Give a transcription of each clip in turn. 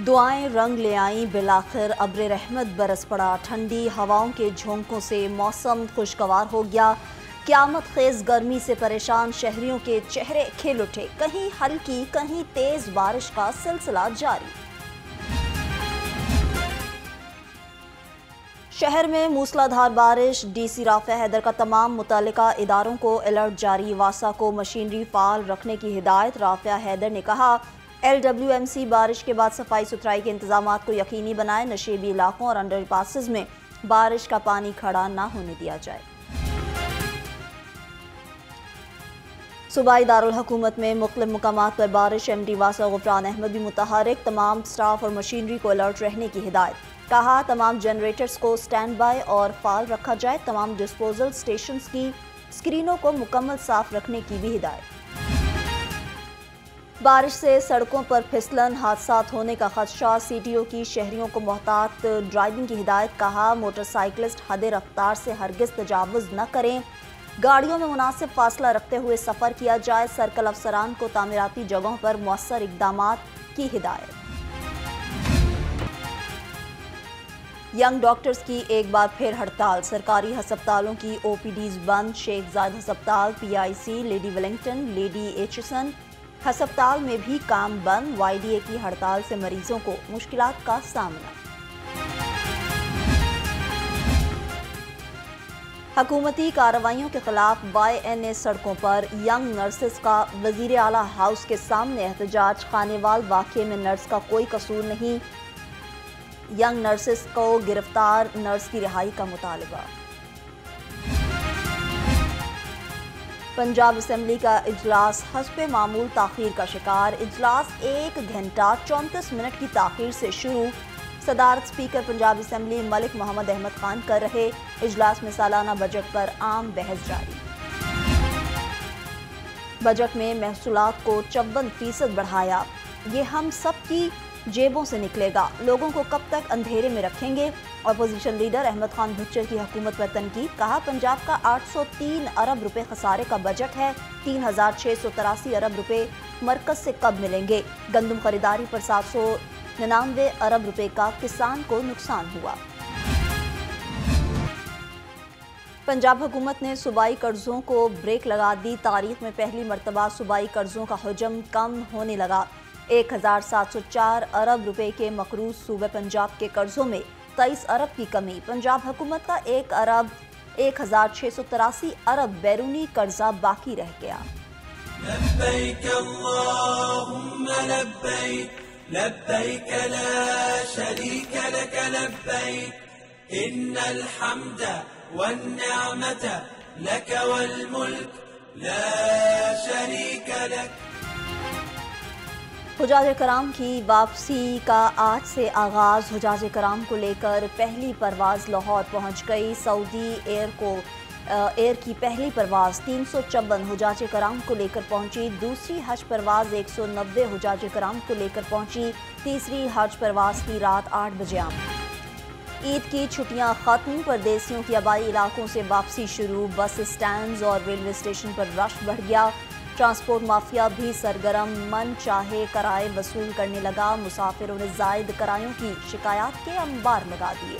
दुआएं रंग ले आईं, बिलाखिर अब्र रहमत बरस पड़ा। ठंडी हवाओं के झोंकों से मौसम खुशगवार हो गया। क़यामत खेज गर्मी से परेशान शहरियों के चेहरे खिल उठे। कहीं हल्की कहीं तेज बारिश का सिलसिला जारी। शहर में मूसलाधार बारिश। डीसी राफे हैदर का तमाम मुतल्लिका इदारों को अलर्ट जारी। वासा को मशीनरी फाल रखने की हिदायत। राफे हैदर ने कहा, LWMC बारिश के बाद सफाई सुथराई के इंतजाम को यकीनी बनाए। नशेबी इलाकों और अंडर पासेस में बारिश का पानी खड़ा ना होने दिया जाए। सूबाई दारुल हुकूमत में मुख्तलिफ मुकामात पर बारिश। MD वासा गुफरान अहमद भी मुतहरिक। तमाम स्टाफ और मशीनरी को अलर्ट रहने की हिदायत। कहा, तमाम जनरेटर्स को स्टैंड बाय और फाल रखा जाए। तमाम डिस्पोजल स्टेशंस की स्क्रीनों को मुकम्मल साफ रखने की भी हिदायत। बारिश से सड़कों पर फिसलन हादसात होने का खदशा। CTO की शहरियों को मोहतात ड्राइविंग की हिदायत। कहा, मोटरसाइकिलिस्ट हद रफ्तार से हरगिज तजावुज न करें। गाड़ियों में मुनासिब फासला रखते हुए सफ़र किया जाए। सर्कल अफसरान को तामीराती जगहों पर मौसर इकदामात की हिदायत। यंग डॉक्टर्स की एक बार फिर हड़ताल। सरकारी हस्पतालों की OPDs बंद। शेख जायद हस्पताल, PIC, lady Wellington, lady Acheson हस्पताल में भी काम बंद। YDA की हड़ताल से मरीजों को मुश्किलात का सामना। हुकूमती कार्रवाइयों के खिलाफ YNA सड़कों पर। यंग नर्सेस का वजीर आला हाउस के सामने एहतजाज। खानेवाल वाक़े में नर्स का कोई कसूर नहीं। यंग नर्सेस को गिरफ्तार नर्स की रिहाई का मुतालबा। पंजाब असेंबली का इजलास हस्बे मामूल ताख़ीर का शिकार। इजलास 1 घंटा 34 मिनट की ताख़ीर से शुरू। सदारत स्पीकर पंजाब असेंबली मलिक मोहम्मद अहमद खान कर रहे। इजलास में सालाना बजट पर आम बहस जारी। बजट में महसूलात को 54% बढ़ाया। ये हम सब की जेबों से निकलेगा। लोगों को कब तक अंधेरे में रखेंगे। अपोजिशन लीडर अहमद खान भुच्चर की हुकूमत पर तनकीद। कहा, पंजाब का 803 अरब रुपए खसारे का बजट है। 3683 अरब रुपए मरकज से कब मिलेंगे। गंदम खरीदारी पर 799 अरब रुपए का किसान को नुकसान हुआ। पंजाब हुकूमत ने सूबाई कर्जों को ब्रेक लगा दी। तारीख में पहली मरतबा सूबाई कर्जों का हजम कम होने लगा। 1704 अरब रुपए के मकरूज सूबे पंजाब के कर्जों में 23 अरब की कमी। पंजाब हुकूमत का 1 अरब 1683 अरब बैरूनी कर्जा बाकी रह गया। लब्बैक अल्लाहुम्मा लब्बैक, लब्बैक ला शरीक लक लब्बैक, इन्नल हम्द वन्निअमत लक वल मुल्क ला शरीक लक। हुजाज कराम की वापसी का आज से आगाज़। हुजाज कराम को लेकर पहली परवाज़ लाहौर पहुंच गई। सऊदी एयर की पहली परवाज़ 354 हुजाज कराम को लेकर पहुंची। दूसरी हज परवाज़ 190 हुजाज कराम को लेकर पहुंची। तीसरी हज परवाज़ की रात 8 बजे आमद। ईद की छुट्टियां खत्म। परदेसियों की आबाई इलाकों से वापसी शुरू। बस स्टैंड्स और रेलवे स्टेशन पर रश बढ़ गया। ट्रांसपोर्ट माफिया भी सरगर्म। मन चाहे किराए वसूल करने लगा। मुसाफिरों ने जायद किरायों की शिकायत के अंबार लगा दिए।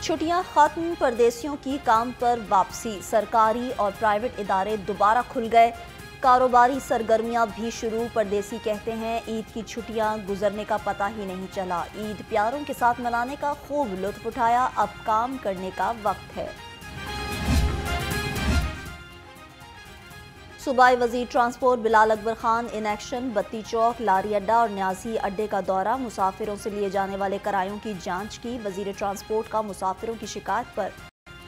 छुट्टियां खत्म। परदेसियों की काम पर वापसी। सरकारी और प्राइवेट इदारे दोबारा खुल गए। कारोबारी सरगर्मियां भी शुरू। परदेसी कहते हैं, ईद की छुट्टियां गुजरने का पता ही नहीं चला। ईद प्यारों के साथ मनाने का खूब लुत्फ उठाया। अब काम करने का वक्त है। सूबाई वजीर transport Bilal Akbar Khan in action. बत्ती चौक, लारी अड्डा और न्याजी अड्डे का दौरा। मुसाफिरों से लिए जाने वाले किरायों की जांच की। वजीर ट्रांसपोर्ट का मुसाफिरों की शिकायत पर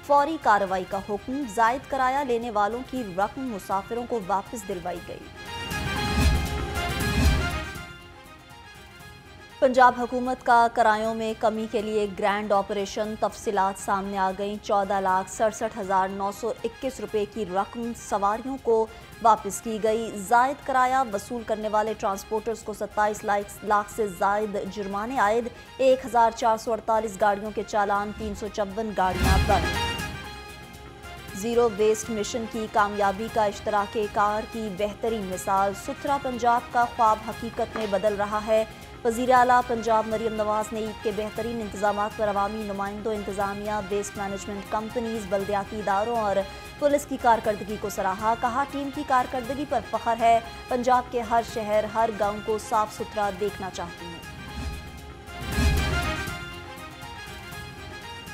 फौरी कार्रवाई का हुक्म। जायद किराया लेने वालों की रकम मुसाफिरों को वापस दिलवाई गई। पंजाब हुकूमत का किरायों में कमी के लिए ग्रैंड ऑपरेशन। तफसीलात सामने आ गई। 14,67,921 रुपए की रकम सवारियों को वापस की गई। जायद किराया वसूल करने वाले ट्रांसपोर्टर्स को 27 लाख से जायद जुर्माने आयद। 1448 गाड़ियों के चालान, 354 गाड़ियां बंद। ज़ीरो वेस्ट मिशन की कामयाबी का इश्तराके कार की बेहतरीन मिसाल। सुथरा पंजाब का ख्वाब हकीकत में बदल रहा है। वज़ीर आला पंजाब मरियम नवाज ने ईद के बेहतरीन इंतजाम पर अवामी नुमाइंदों, इंतजामिया, वेस्ट मैनेजमेंट कंपनीज, बल्दियाती इदारों और पुलिस की कारकर्दगी को सराहा। कहा, टीम की कारकर्दगी पर फख्र है। पंजाब के हर शहर, हर गांव को साफ सुथरा देखना चाहती हूँ।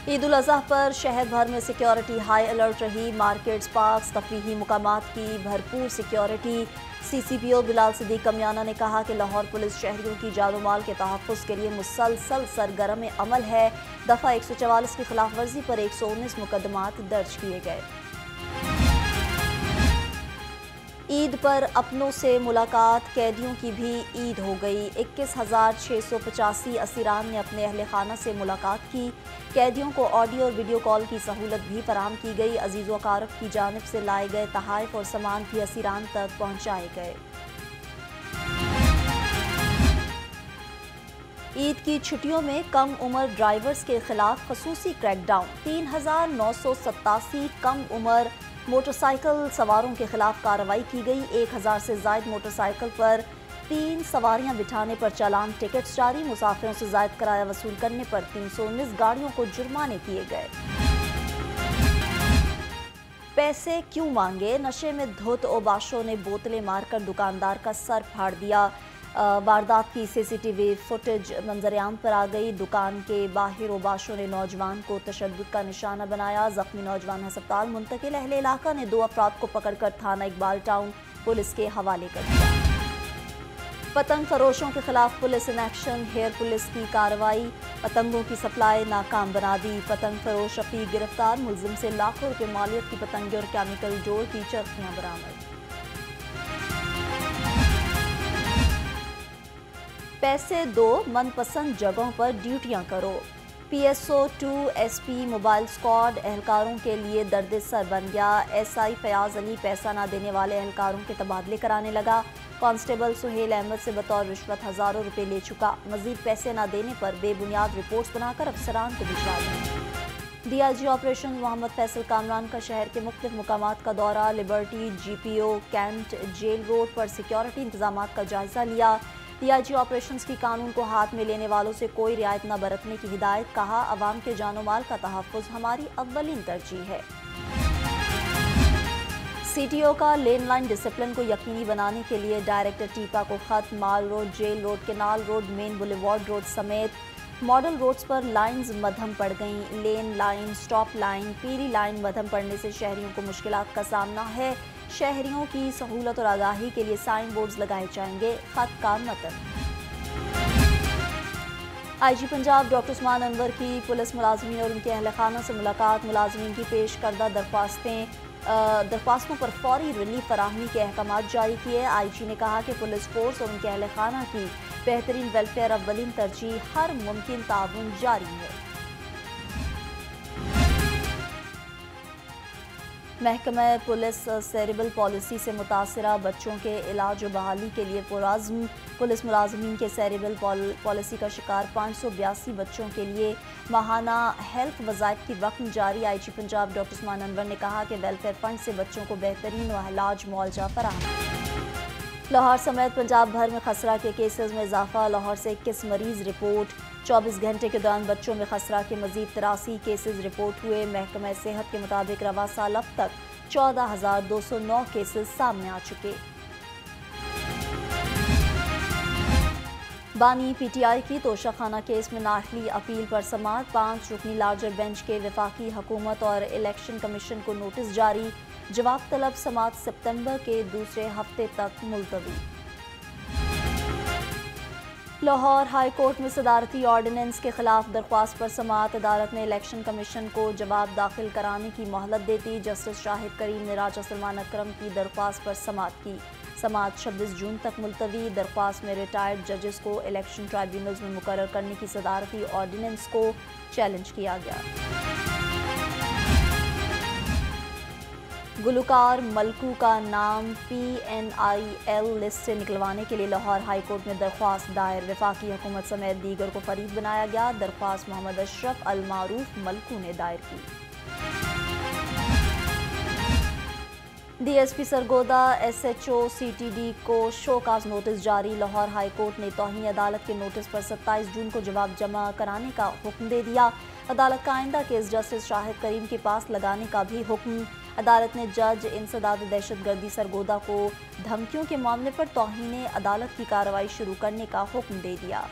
ईद उल अज़हा पर शहर भर में सिक्योरिटी हाई अलर्ट रही। मार्केट्स, पार्क्स, तफरीही मुकामात की भरपूर सिक्योरिटी। CCPO बिलाल सिद्दीक कमियाना ने कहा कि लाहौर पुलिस शहरियों की जानो माल के तहफ़्फ़ुज़ के लिए मुसलसल सरगर्म अमल है। दफ़ा 144 की खिलाफ वर्जी पर 119 मुकदमात दर्ज किए गए। ईद पर अपनों से मुलाकात, कैदियों की भी ईद हो गई। 21,685 असीरान ने अपने अहले खाना से मुलाकात की। कैदियों को ऑडियो और वीडियो कॉल की सहूलत भी फराहम की गई। अजीज़ व अकारब की जानिब से लाए गए तहाइफ और सामान भी असीरान तक पहुँचाए गए। ईद की छुट्टियों में कम उम्र ड्राइवर्स के खिलाफ खसूसी क्रैकडाउन। 3,987 कम उम्र मोटरसाइकिल सवारों के खिलाफ कार्रवाई की गई। 1,000 से जायद मोटरसाइकिल पर 3 सवारियां बिठाने पर चालान, टिकट्स जारी। मुसाफिरों से जायद किराया वसूल करने पर 319 गाड़ियों को जुर्माने किए गए। पैसे क्यों मांगे? नशे में धुत ओबाशों ने बोतलें मारकर दुकानदार का सर फाड़ दिया। वारदात की CCTV फुटेज मंजरेआम पर आ गई। दुकान के बाहर ओबाशों ने नौजवान को तशद्दुद का निशाना बनाया। जख्मी नौजवान अस्पताल मुंतकिल। अहले इलाका ने 2 अफराद को पकड़कर थाना इकबाल टाउन पुलिस के हवाले कर दिया। पतंग फरोशों के खिलाफ police in action. Here police की कार्रवाई। पतंगों की सप्लाई नाकाम बना दी। पतंग फरोश रफीक गिरफ्तार। मुलजिम से लाखों रुपए मालियत की पतंगे और केमिकल डोर की चरखियां बरामद। पैसे दो, मनपसंद जगहों पर ड्यूटियां करो। PSO 2 SP मोबाइल स्क्वाड एहलकारों के लिए दर्द सर बन गया। SI फयाज अली पैसा ना देने वाले एहलकारों के तबादले कराने लगा। कांस्टेबल सुहेल अहमद से बतौर रिश्वत हजारों रुपए ले चुका। मजीद पैसे ना देने पर बेबुनियाद रिपोर्ट्स बनाकर अफसरान को भिजवा दी। DIG ऑपरेशन मोहम्मद फैसल कामरान का शहर के मुख्तलिफ मुकामात का दौरा। Liberty, GPO, Cantt, jail road पर सिक्योरिटी इंतजाम का जायजा लिया। DIG ऑपरेशंस की कानून को हाथ में लेने वालों से कोई रियायत न बरतने की हिदायत। कहा, अवाम के जानो माल का तहफ़्फ़ुज़ हमारी अव्वलीन तरजीह है। CTO का लेन लाइन डिसिप्लिन को यकीनी बनाने के लिए डायरेक्टर टीपा को खत। Mall road, jail road, canal road, main boulevard road समेत मॉडल रोड्स पर लाइंस मध्यम पड़ गईं। लेन लाइन, स्टॉप लाइन, पीली लाइन मध्यम पड़ने से शहरियों को मुश्किलात का सामना है। शहरियों की सहूलत और आगाही के लिए साइन बोर्ड्स लगाए जाएंगे। खत का मतन। IG पंजाब डॉक्टर उस्मान अनवर की पुलिस मुलाजमीन और उनके अहल खाना से मुलाकात। मुलाजमीन की पेश करदा दरख्वास्तों पर फौरी रिलीफ फराहमी के अहकामात जारी किए। IG ने कहा कि पुलिस फोर्स और उनके अहल खाना की बेहतरीन वेलफेयर अव्वलीन तरजीह, हर मुमकिन ताउन जारी है। महकमा पुलिस सेरेबल पॉलिसी से मुतासरा बच्चों के इलाज और बहाली के लिए पुरअज़्म। पुलिस मुलाजमीन के सेरेबल पॉलिसी का शिकार 582 बच्चों के लिए माहाना हेल्थ वज़ाइफ की रकम जारी। IG पंजाब डॉक्टर उस्मान अनवर ने कहा कि वेलफेयर फंड से बच्चों को बेहतरीन इलाज मुआवजा फराहम। लाहौर समेत पंजाब भर में खसरा के केसेस में इजाफा। लाहौर से 21 मरीज रिपोर्ट। 24 घंटे के दौरान बच्चों में खसरा के मजीद 83 केसेस रिपोर्ट हुए। महकमा सेहत के मुताबिक रवा साल अब तक 14,209 केसेस सामने आ चुके। बानी PTI की तोशाखाना केस में नाअहली अपील पर समाअत। 5 रुकनी लार्जर बेंच के वफाकी हुकूमत और इलेक्शन कमीशन को नोटिस जारी। जवाब तलब समाअत सितंबर के दूसरे हफ्ते तक मुलतवी। लाहौर हाई कोर्ट में सदारती ऑर्डिनेंस के खिलाफ दरख्वास्त पर समाअत। अदालत ने इलेक्शन कमीशन को जवाब दाखिल कराने की मोहलत देती। जस्टिस शाहिद करीम ने राजा सलमान अकरम की दरख्वास्त पर समाअत की। समाअत 26 जून तक मुलतवी। दरख्वास्त में रिटायर्ड जजेस को इलेक्शन ट्राइब्यूनल्स में मुकर्रर करने की सदारती ऑर्डिनेंस को चैलेंज किया गया। गुलकार मलकू का नाम PNIL लिस्ट से निकलवाने के लिए लाहौर हाई कोर्ट में दरख्वास्त दायर। वफाकी हुकूमत समेत दीगर को फरीद बनाया गया। दरख्वास्त मोहम्मद अशरफ अल मारूफ मलकू ने दायर की। डीएसपी सरगोदा एसएचओ सीटीडी को शोकाज नोटिस जारी। लाहौर हाई कोर्ट ने तौहीन अदालत के नोटिस पर 27 जून को जवाब जमा कराने का हुक्म दे दिया। अदालत का आइंदा केस जस्टिस शाहिद करीम के पास लगाने का भी हुक्म। अदालत ने जज इंसदाद दहशतगर्दी सरगोदा को धमकियों के मामले पर तौहीन अदालत की कार्रवाई शुरू करने का हुक्म दे दिया।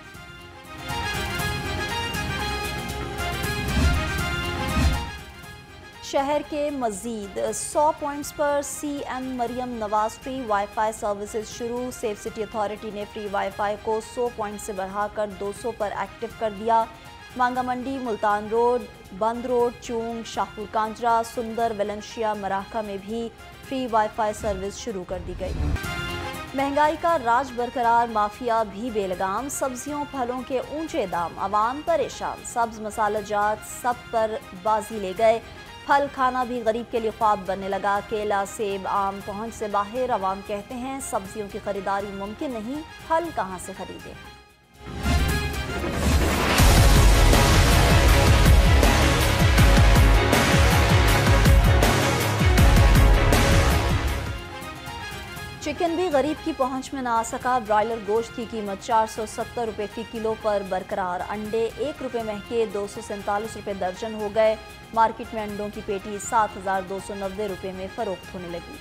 शहर के मजीद 100 पॉइंट्स पर CM Maryam Nawaz free wifi services शुरू। सेफ सिटी अथॉरिटी ने फ्री वाईफाई को 100 पॉइंट से बढ़ाकर 200 पर एक्टिव कर दिया। मांगा मंडी, मुल्तान रोड, बंद रोड, चूंग, शाहपुर कांजरा, सुंदर, वेलेंशिया, मराका में भी फ्री वाईफाई सर्विस शुरू कर दी गई। महंगाई का राज बरकरार, माफिया भी बेलगाम। सब्जियों फलों के ऊंचे दाम, आवाम परेशान। सब्ज मसाला जात सब पर बाजी ले गए। फल खाना भी गरीब के लिए ख्वाब बनने लगा। केला, सेब, आम पहुंच से बाहर। आवाम कहते हैं सब्जियों की खरीदारी मुमकिन नहीं, फल कहां से खरीदें। चिकन भी गरीब की पहुंच में ना आ सका। ब्रॉयलर गोश्त की कीमत 470 रुपये फी किलो पर बरकरार। अंडे 1 रुपये महंगे 247 रुपये दर्जन हो गए। मार्केट में अंडों की पेटी 7290 रुपये में फरोख्त होने लगी।